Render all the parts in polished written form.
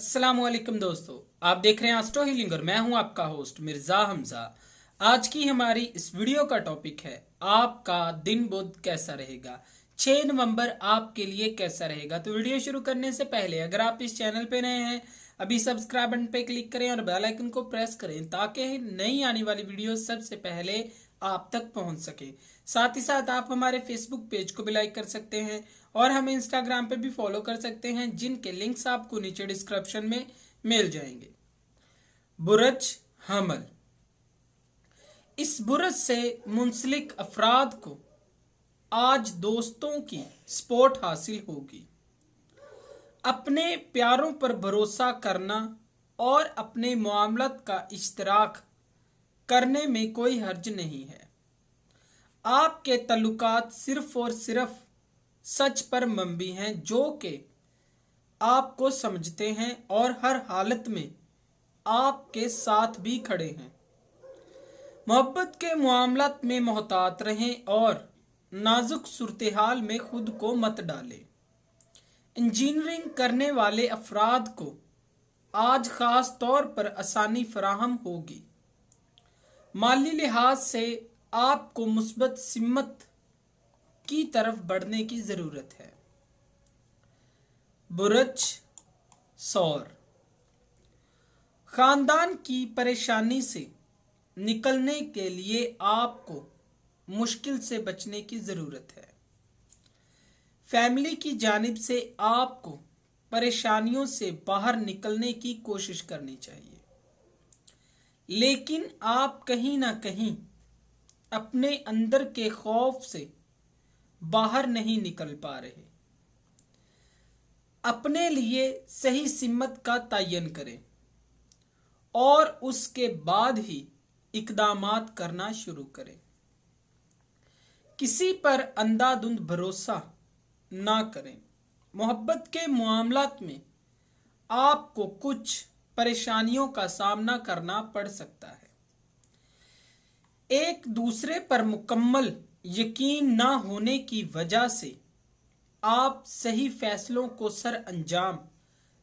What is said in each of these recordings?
अस्सलामुअलैकुम दोस्तों, आप देख रहे हैं एस्ट्रो हीलिंग और मैं हूं आपका होस्ट मिर्जा हमजा। आज की हमारी इस वीडियो का टॉपिक है आपका दिन बुध कैसा रहेगा। 6 नवंबर आपके लिए कैसा रहेगा। तो वीडियो शुरू करने से पहले अगर आप इस चैनल पे नए हैं, अभी सब्सक्राइब बटन पे क्लिक करें और बेल आइकन को प्रेस करें ताकि नई आने वाली वीडियो सबसे पहले आप तक पहुंच सके। साथ ही साथ आप हमारे फेसबुक पेज को भी लाइक कर सकते हैं और हमें इंस्टाग्राम पे भी फॉलो कर सकते हैं, जिनके लिंक्स आपको नीचे डिस्क्रिप्शन में मिल जाएंगे। बुरज हमल, इस बुरज से मुंसलिक अफराद को आज दोस्तों की सपोर्ट हासिल होगी। अपने प्यारों पर भरोसा करना और अपने मामलत का इश्तराक करने में कोई हर्ज नहीं है। आपके तल्लुकात सिर्फ और सिर्फ सच पर मबनी हैं, जो कि आपको समझते हैं और हर हालत में आपके साथ भी खड़े हैं। मोहब्बत के मामलात में मोहतात रहें और नाजुक सूरत-ए-हाल में खुद को मत डालें। इंजीनियरिंग करने वाले अफराद को आज खास तौर पर आसानी फराहम होगी। माली लिहाज से आपको मुस्बत सिमत की तरफ बढ़ने की जरूरत है। बुरज सौर, खानदान की परेशानी से निकलने के लिए आपको मुश्किल से बचने की जरूरत है। फैमिली की जानिब से आपको परेशानियों से बाहर निकलने की कोशिश करनी चाहिए, लेकिन आप कहीं ना कहीं अपने अंदर के खौफ से बाहर नहीं निकल पा रहे। अपने लिए सही सिमत का तयन करें और उसके बाद ही इकदामात करना शुरू करें। किसी पर अंधाधुंध भरोसा ना करें। मोहब्बत के मामलात में आपको कुछ परेशानियों का सामना करना पड़ सकता है। एक दूसरे पर मुकम्मल यकीन ना होने की वजह से आप सही फैसलों को सर अंजाम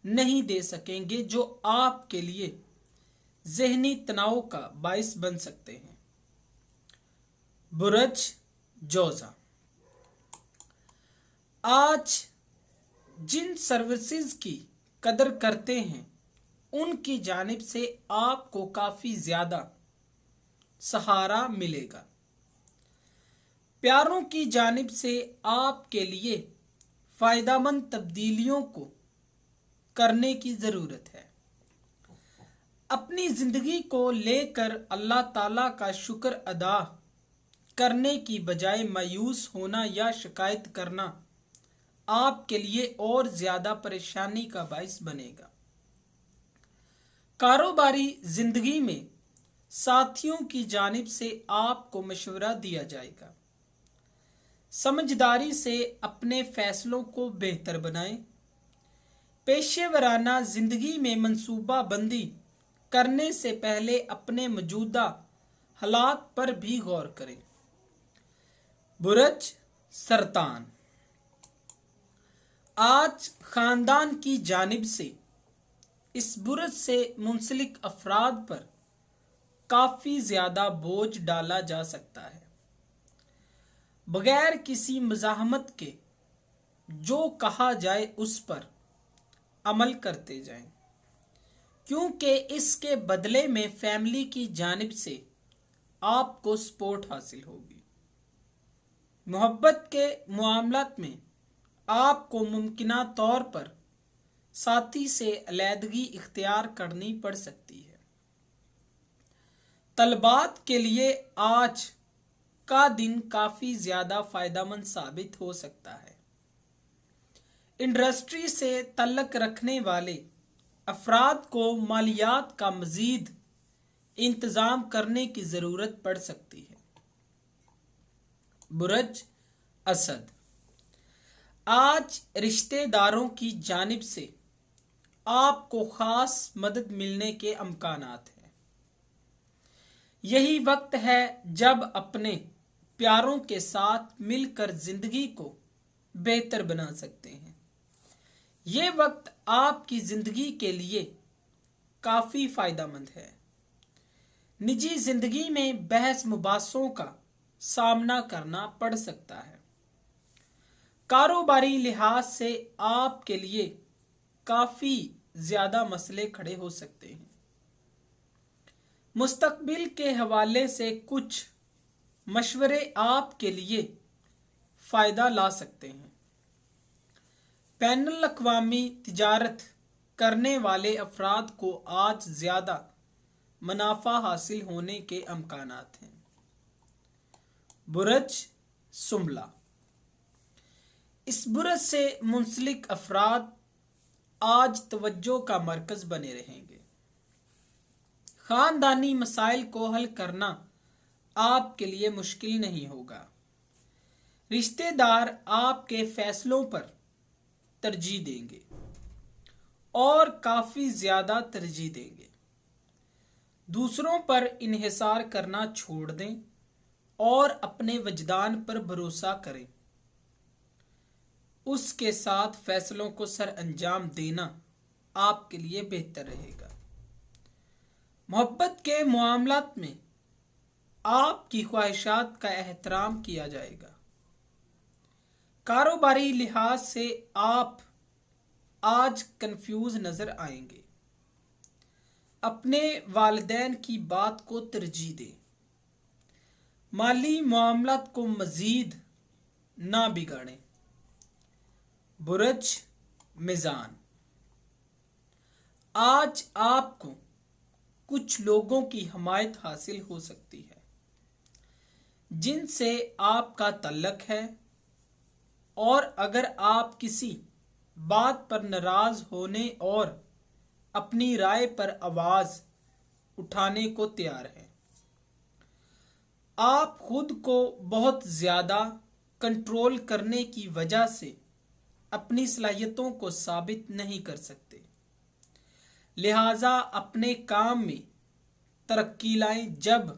नहीं दे सकेंगे, जो आपके लिए जहनी तनाव का बायस बन सकते हैं। बुरज जोजा, आज जिन सर्विसेज की कदर करते हैं उनकी जानिब से आपको काफी ज्यादा सहारा मिलेगा। प्यारों की जानिब से आपके लिए फायदामंद तब्दीलियों को करने की जरूरत है। अपनी जिंदगी को लेकर अल्लाह ताला का शुक्र अदा करने की बजाय मायूस होना या शिकायत करना आपके लिए और ज्यादा परेशानी का बायस बनेगा। कारोबारी जिंदगी में साथियों की जानिब से आपको मशवरा दिया जाएगा। समझदारी से अपने फैसलों को बेहतर बनाएं। पेशेवराना जिंदगी में मंसूबा बंदी करने से पहले अपने मौजूदा हालात पर भी गौर करें। बुरज सरतान, आज खानदान की जानिब से इस बुरज से मुंसलिक अफराद पर काफी ज्यादा बोझ डाला जा सकता है। बगैर किसी मज़ाहमत के जो कहा जाए उस पर अमल करते जाएं, क्योंकि इसके बदले में फैमिली की जानिब से आपको सपोर्ट हासिल होगी। मोहब्बत के मामलात में आपको मुमकिना तौर पर साथी से अलैदगी इख्तियार करनी पड़ सकती है। तलबात के लिए आज का दिन काफी ज्यादा फायदेमंद साबित हो सकता है। इंडस्ट्री से तल्लक रखने वाले अफराद को मालियात का मजीद इंतजाम करने की जरूरत पड़ सकती है। बुरज असद, आज रिश्तेदारों की जानिब से आपको खास मदद मिलने के अमकानात हैं। यही वक्त है जब अपने प्यारों के साथ मिलकर जिंदगी को बेहतर बना सकते हैं। ये वक्त आपकी जिंदगी के लिए काफी फायदेमंद है। निजी जिंदगी में बहस मुबासों का सामना करना पड़ सकता है। कारोबारी लिहाज से आपके लिए काफी ज्यादा मसले खड़े हो सकते हैं। मुस्तकबिल के हवाले से कुछ मशवरे आपके लिए फायदा ला सकते हैं। बैनुल अक़वामी तिजारत करने वाले अफराद को आज ज्यादा मुनाफा हासिल होने के अमकानात हैं। बुरज सुम्बला, इस बुरज से मुंसलिक अफराद आज तवज्जो का मरकज बने रहेंगे। खानदानी मसाइल को हल करना आपके लिए मुश्किल नहीं होगा। रिश्तेदार आपके फैसलों पर तरजीह देंगे और काफी ज्यादा तरजीह देंगे। दूसरों पर इन्हिसार करना छोड़ दें और अपने वजदान पर भरोसा करें। उसके साथ फैसलों को सर अंजाम देना आपके लिए बेहतर रहेगा। मोहब्बत के मामलात में आपकी ख्वाहिशात का एहतराम किया जाएगा। कारोबारी लिहाज से आप आज कंफ्यूज नजर आएंगे। अपने वालिदैन की बात को तरजीह दें। माली मामलात को मजीद ना बिगाड़ें। बुरज मिजान, आज आपको कुछ लोगों की हमायत हासिल हो सकती है जिनसे आपका तल्लक है, और अगर आप किसी बात पर नाराज होने और अपनी राय पर आवाज उठाने को तैयार हैं। आप खुद को बहुत ज्यादा कंट्रोल करने की वजह से अपनी सलाहियतों को साबित नहीं कर सकते, लिहाजा अपने काम में तरक्की लाएं जब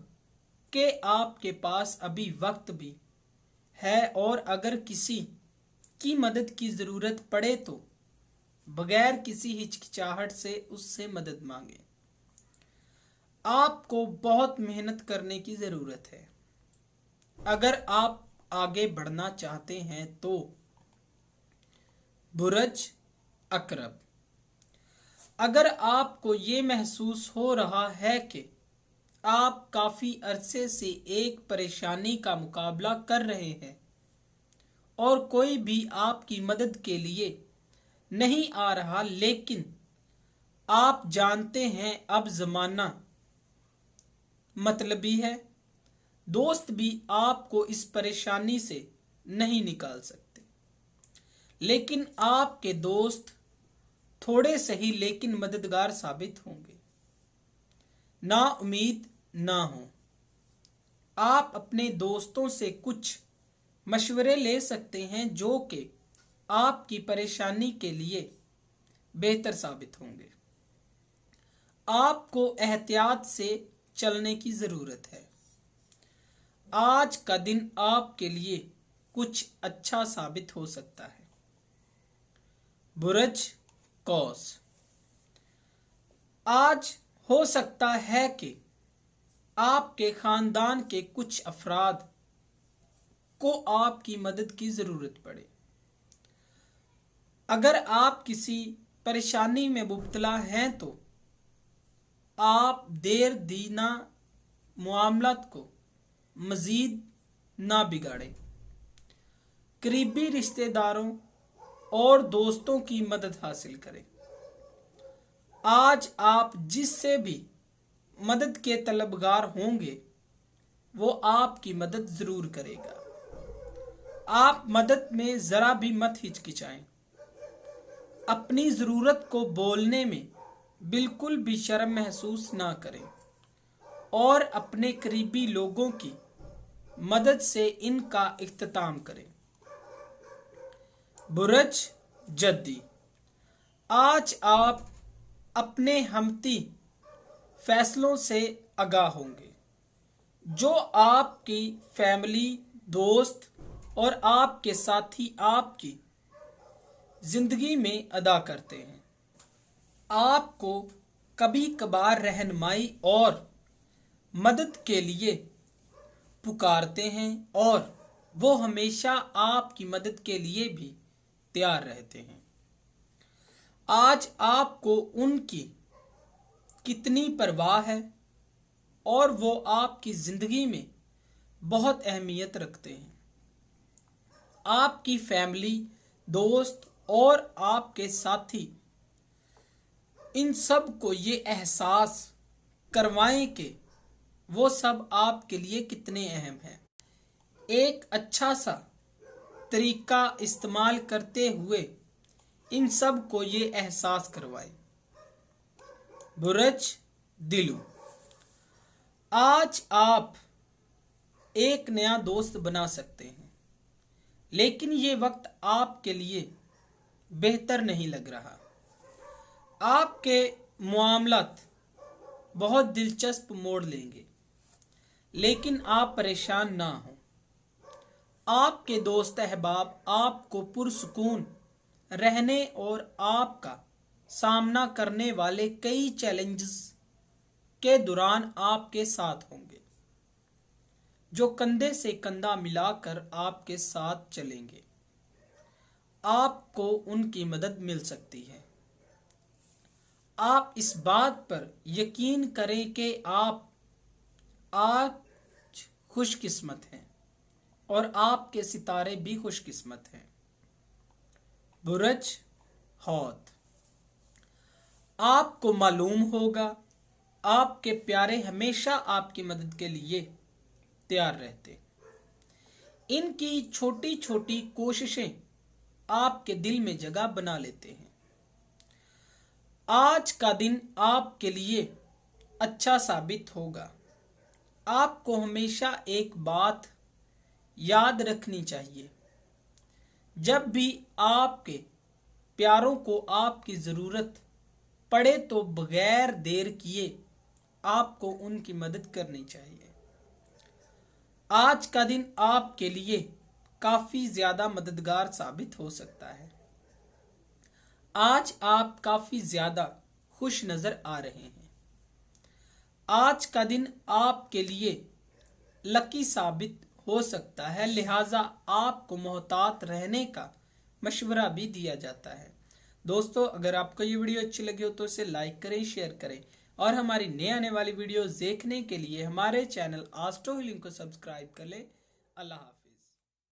कि आपके पास अभी वक्त भी है, और अगर किसी की मदद की जरूरत पड़े तो बगैर किसी हिचकिचाहट से उससे मदद मांगे। आपको बहुत मेहनत करने की जरूरत है अगर आप आगे बढ़ना चाहते हैं तो। बुरज अकरब, अगर आपको ये महसूस हो रहा है कि आप काफी अरसे से एक परेशानी का मुकाबला कर रहे हैं और कोई भी आपकी मदद के लिए नहीं आ रहा, लेकिन आप जानते हैं अब जमाना मतलबी है, दोस्त भी आपको इस परेशानी से नहीं निकाल सकते। लेकिन आपके दोस्त थोड़े सही लेकिन मददगार साबित होंगे। ना उम्मीद ना हो। आप अपने दोस्तों से कुछ मशवरे ले सकते हैं जो कि आपकी परेशानी के लिए बेहतर साबित होंगे। आपको एहतियात से चलने की जरूरत है। आज का दिन आपके लिए कुछ अच्छा साबित हो सकता है। बुरज कौस, आज हो सकता है कि आपके खानदान के कुछ अफराद को आपकी मदद की जरूरत पड़े। अगर आप किसी परेशानी में मुब्तला हैं तो आप देर दीना मामलात को मजीद ना बिगाड़ें। करीबी रिश्तेदारों और दोस्तों की मदद हासिल करें। आज आप जिससे भी मदद के तलबगार होंगे वो आपकी मदद जरूर करेगा। आप मदद में जरा भी मत हिचकिचाएं। अपनी जरूरत को बोलने में बिल्कुल भी शर्म महसूस ना करें और अपने करीबी लोगों की मदद से इनका इख्तिताम करें। बुरज जद्दी, आज आप अपने हमती फैसलों से आगाह होंगे जो आपकी फैमिली, दोस्त और आपके साथी आपकी जिंदगी में अदा करते हैं। आपको कभी कभार रहनुमाई और मदद के लिए पुकारते हैं और वो हमेशा आपकी मदद के लिए भी तैयार रहते हैं। आज आपको उनकी कितनी परवाह है और वो आपकी जिंदगी में बहुत अहमियत रखते हैं। आपकी फैमिली, दोस्त और आपके साथी, इन सब को ये एहसास करवाएं कि वो सब आपके लिए कितने अहम हैं। एक अच्छा सा तरीका इस्तेमाल करते हुए इन सब को ये एहसास करवाएं। बुरज दिलू, आज आप एक नया दोस्त बना सकते हैं, लेकिन ये वक्त आपके लिए बेहतर नहीं लग रहा। आपके मामलात बहुत दिलचस्प मोड़ लेंगे, लेकिन आप परेशान ना हो। आपके दोस्त अहबाब आपको पुरसुकून रहने और आपका सामना करने वाले कई चैलेंजेस के दौरान आपके साथ होंगे, जो कंधे से कंधा मिलाकर आपके साथ चलेंगे। आपको उनकी मदद मिल सकती है। आप इस बात पर यकीन करें कि आप आज खुशकिस्मत हैं और आपके सितारे भी खुशकिस्मत हैं। बुरज हौत, आपको मालूम होगा आपके प्यारे हमेशा आपकी मदद के लिए तैयार रहते। इनकी छोटी छोटी कोशिशें आपके दिल में जगह बना लेते हैं। आज का दिन आपके लिए अच्छा साबित होगा। आपको हमेशा एक बात याद रखनी चाहिए, जब भी आपके प्यारों को आपकी ज़रूरत पड़े तो बगैर देर किए आपको उनकी मदद करनी चाहिए। आज का दिन आपके लिए काफ़ी ज़्यादा मददगार साबित हो सकता है। आज आप काफ़ी ज़्यादा खुश नज़र आ रहे हैं। आज का दिन आपके लिए लकी साबित हो सकता है, लिहाजा आपको मोहतात रहने का मशवरा भी दिया जाता है। दोस्तों, अगर आपको ये वीडियो अच्छी लगी हो तो इसे लाइक करें, शेयर करें और हमारी नए आने वाली वीडियोस देखने के लिए हमारे चैनल एस्ट्रो हीलिंग को सब्सक्राइब कर लें। अल्लाह हाफ़िज़।